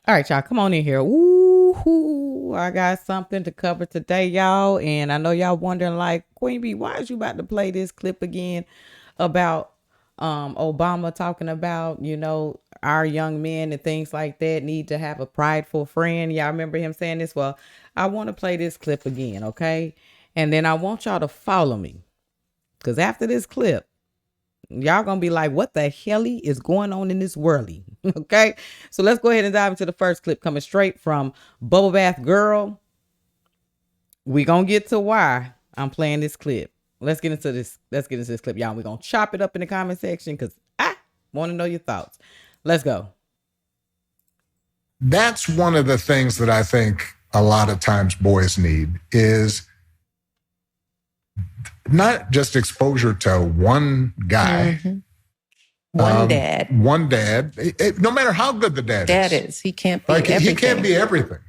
All right, y'all, come on in here. Ooh, I got something to cover today, y'all. And I know y'all wondering, like, Queen Bee, why is you about to play this clip again about Obama talking about, our young men and things like that need to have a prideful friend. Y'all remember him saying this? Well, I want to play this clip again, okay? And then I want y'all to follow me. Because after this clip, y'all gonna be like, what the hell is going on in this worldly? Okay, so let's go ahead and dive into the first clip coming straight from Bubble Bath Girl. We gonna get to why I'm playing this clip. Let's get into this clip, y'all. We're gonna chop it up in the comment section because I want to know your thoughts. Let's go. That's one of the things that I think a lot of times boys need is not just exposure to one guy. Mm-hmm. One dad. One dad. No matter how good the dad is. He can't be everything. He can't be everything.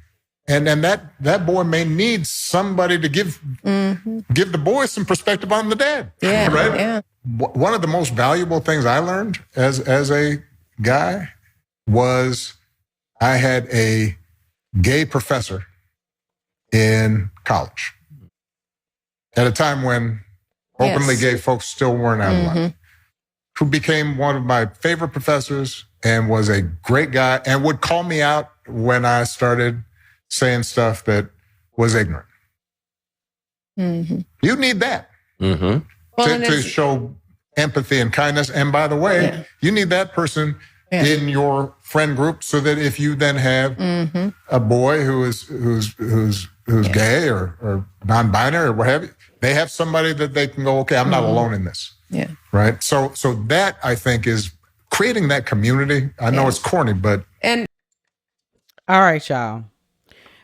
And then that boy may need somebody to give the boy some perspective on the dad. Yeah, right? Yeah. One of the most valuable things I learned as a guy was I had a gay professor in college at a time when openly gay folks still weren't out of line, who became one of my favorite professors and was a great guy and would call me out when I started saying stuff that was ignorant. You need that to show empathy and kindness. And by the way, you need that person in your friend group so that if you then have a boy who's gay or non-binary or what have you, they have somebody that they can go, okay, I'm not alone in this. Yeah. Right. So that I think is creating that community. I know it's corny, but. All right, y'all.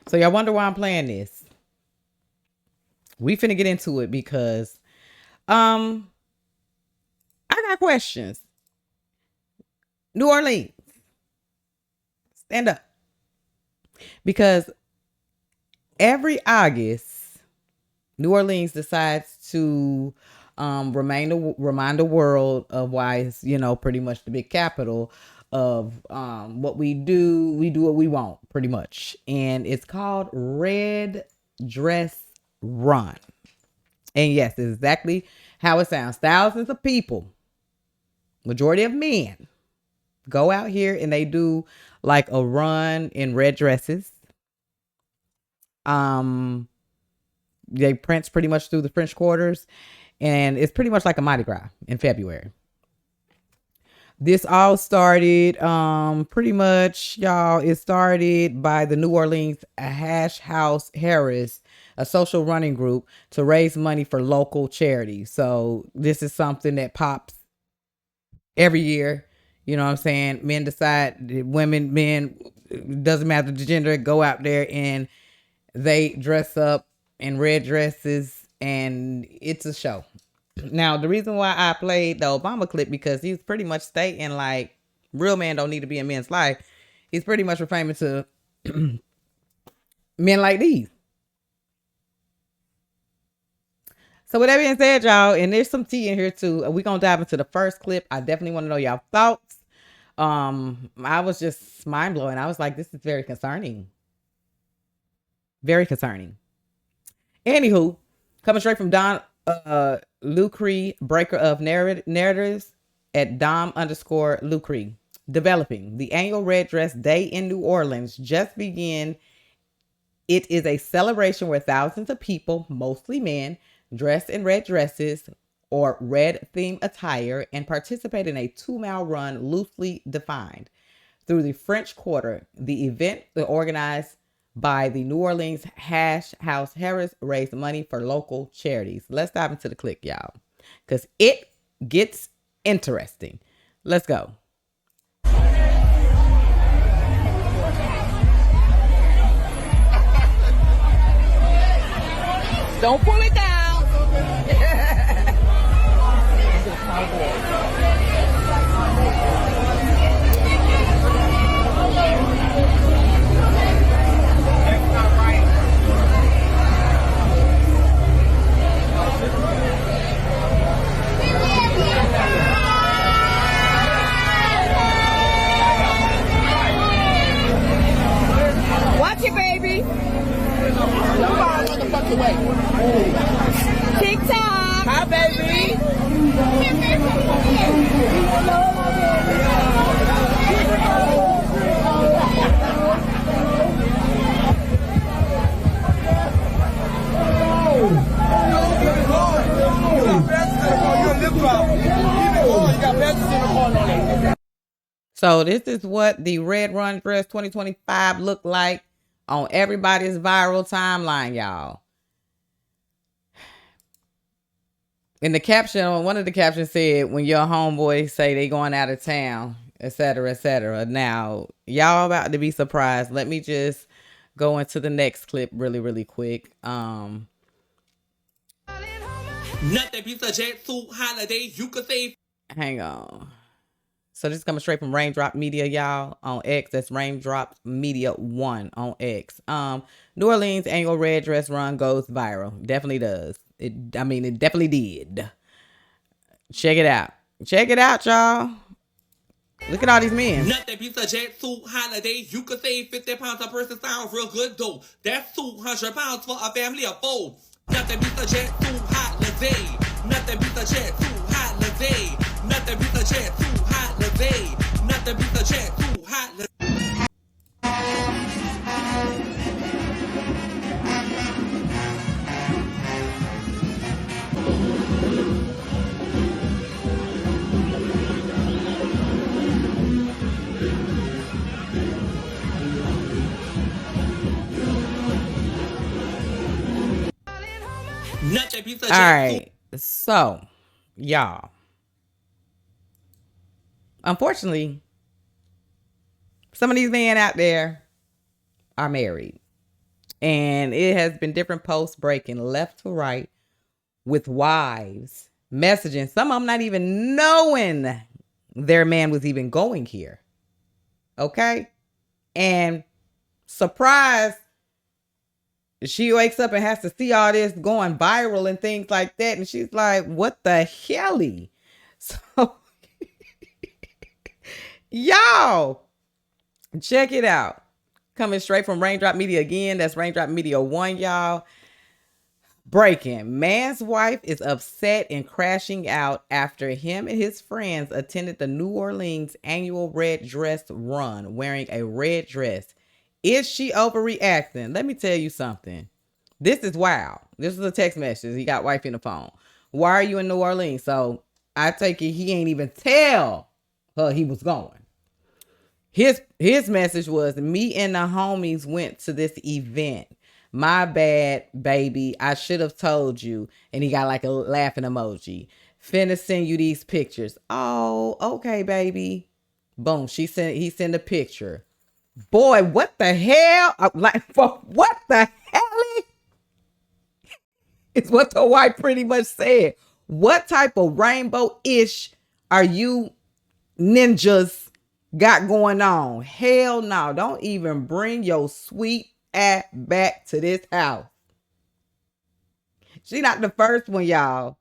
So y'all wonder why I'm playing this. We finna get into it because I got questions. New Orleans, stand up. Because every August, New Orleans decides to remind the world of why it's, pretty much the big capital of what we do. We do what we want, pretty much. And it's called Red Dress Run. And yes, it's exactly how it sounds. Thousands of people, majority of men, go out here and they do like a run in red dresses. They prance pretty much through the French Quarters, and it's pretty much like a Mardi Gras in February. This all started pretty much, y'all, it started by the New Orleans Hash House Harris, a social running group to raise money for local charities. So this is something that pops every year. You know what I'm saying? Men decide, women, men, doesn't matter the gender, go out there and they dress up in red dresses and it's a show. Now, the reason why I played the Obama clip, because he's pretty much stating like real men don't need to be in men's life. He's pretty much referring to men like these. So with that being said, y'all, and there's some tea in here too. We're going to dive into the first clip. I definitely want to know y'all thoughts. I was just mind blowing. I was like, this is very concerning. Very concerning. Anywho, coming straight from Don Lucre, breaker of narratives at Dom_Lucre. Developing. The annual Red Dress Day in New Orleans just began. It is a celebration where thousands of people, mostly men, dress in red dresses or red themed attire and participate in a 2-mile run loosely defined through the French Quarter. The event, organized by the New Orleans Hash House Harris, raised money for local charities. Let's dive into the clip, y'all, because it gets interesting. Let's go. Don't pull it down. TikTok. Hi, baby. So this is what the Red Run Dress 2025 looked like on everybody's viral timeline, y'all. In the caption, one of the captions said, when your homeboys say they going out of town, etc., etc. Now, y'all about to be surprised. Let me just go into the next clip really, really quick. Hang on. So this is coming straight from Raindrop Media, y'all, on X. That's Raindrop Media 1 on X. New Orleans annual red dress run goes viral. Definitely does. It definitely did. Check it out. Check it out, y'all. Look at all these men. Nothing beats a jet suit holiday. You could save 50 pounds a person, sounds real good though. That's 200 pounds for a family of four. Nothing beats a jet suit holiday. Nothing beats a jet suit holiday. Nothing beats a jet suit holiday. Nothing beats a jet suit holiday. All right, so y'all, unfortunately, some of these men out there are married, and it has been different posts breaking left to right with wives messaging, some of them not even knowing their man was even going here. Okay, and surprise, she wakes up and has to see all this going viral and things like that. And she's like, what the helly? So, y'all, check it out. Coming straight from Raindrop Media again. That's Raindrop Media 1, y'all. Breaking. Man's wife is upset and crashing out after him and his friends attended the New Orleans annual red dress run wearing a red dress. Is she overreacting? Let me tell you something. This is wild. This is a text message. He got wife in the phone. Why are you in New Orleans? So I take it he ain't even tell her he was going. His message was, me and the homies went to this event. My bad, baby. I should have told you. And he got like a laughing emoji. Finna send you these pictures. Oh, okay, baby. Boom. He sent a picture. Boy, what the hell? What the hell is what the wife pretty much said. What type of rainbow-ish are you ninjas got going on? Hell no. Don't even bring your sweet ass back to this house. She not the first one, y'all.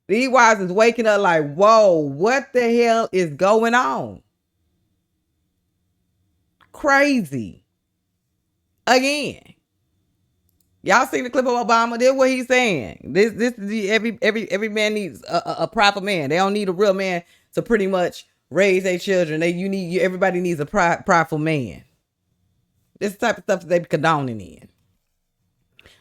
These wives is waking up like, whoa, what the hell is going on? Crazy. Again. Y'all see the clip of Obama? This is what he's saying. This is the every man needs a proper man. They don't need a real man to pretty much raise their children. Everybody needs a prideful man. This is the type of stuff that they be condoning in.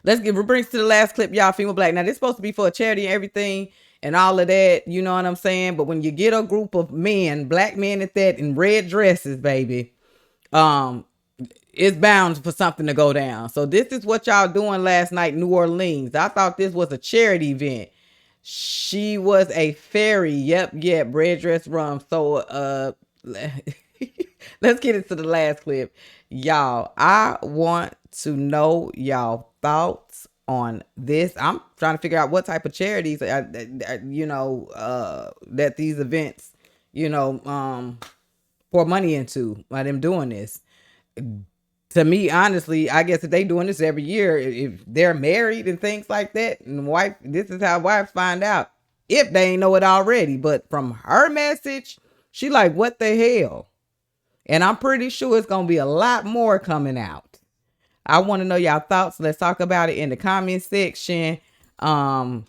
Let's bring us to the last clip, y'all. Female Black. Now this is supposed to be for a charity and everything and all of that. You know what I'm saying? But when you get a group of men, black men at that, in red dresses, baby, it's bound for something to go down. So this is what y'all doing last night in New Orleans. I thought this was a charity event. She was a fairy. Yep, red dress rum. So let's get into the last clip. Y'all, I want to know y'all thoughts on this. I'm trying to figure out what type of charities that these events, pour money into by them doing this. To me, honestly, I guess if they doing this every year, if they're married and things like that, and wife, this is how wives find out if they ain't know it already. But from her message, she like, what the hell? And I'm pretty sure it's gonna be a lot more coming out. I want to know y'all thoughts. Let's talk about it in the comment section. Wow.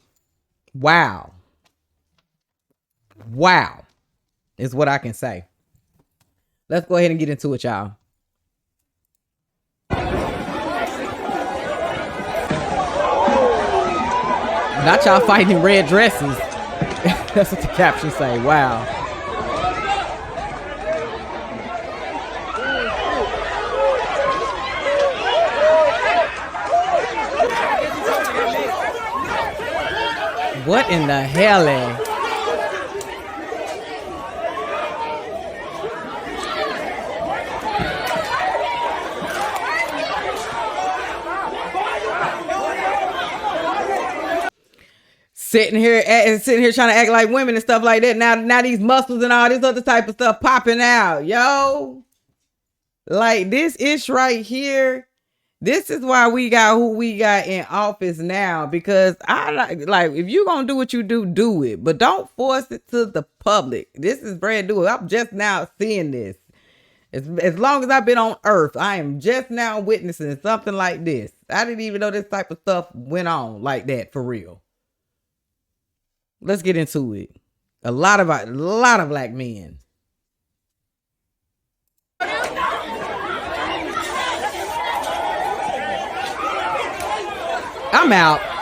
Wow is what I can say. Let's go ahead and get into it, y'all. Not y'all fighting in red dresses. That's what the caption say. Wow. What in the hell? Sitting here trying to act like women and stuff like that. Now these muscles and all this other type of stuff popping out. Yo. Like this ish right here. This is why we got who we got in office now, because I like if you gonna do what you do it, but don't force it to the public. This is brand new. I'm just now seeing this. As long as I've been on earth, I am just now witnessing something like this. I didn't even know this type of stuff went on like that for real. Let's get into it. A lot of black men. I'm out.